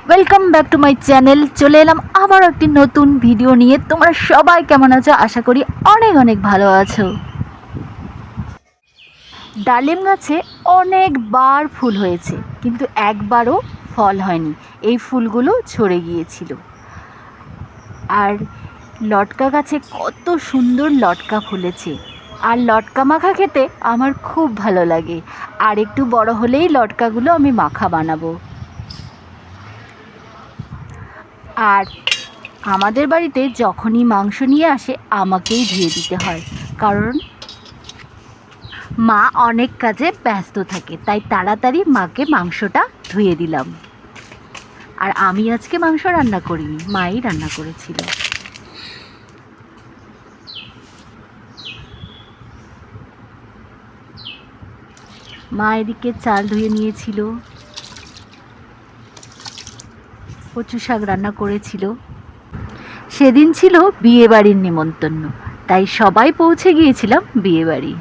Welcome back to my channel. চলে এলাম আবার একটি নতুন ভিডিও নিয়ে। তোমরা সবাই কেমন আছো? আশা করি অনেক অনেক ভালো আছো। ডালিম গাছে অনেকবার ফুল হয়েছে, কিন্তু একবারও ফল হয়নি। এই ফুলগুলো ঝরে গিয়েছিল। আর লটকা গাছে কত সুন্দর লটকা ফুলেছে, আর লটকা মাখা খেতে আমার খুব ভালো লাগে। আর একটু বড় হলেই লটকাগুলো আমি মাখা বানাবো। আর আমাদের বাড়িতে যখনই মাংস নিয়ে আসে আমাকেই ধুয়ে দিতে হয়, কারণ মা অনেক কাজে ব্যস্ত থাকে, তাই তাড়াতাড়ি মাকে মাংসটা ধুয়ে দিলাম। আর আমি আজকে মাংস রান্না করিনি, মাই রান্না করেছিল। মা এদিকে চাল ধুয়ে নিয়েছিল, কচু শাক রান্না করেছিল। সেদিন ছিল বিয়েবাড়ির নেমন্তন্ন, তাই সবাই পৌঁছে গিয়েছিলাম বিয়েবাড়ি।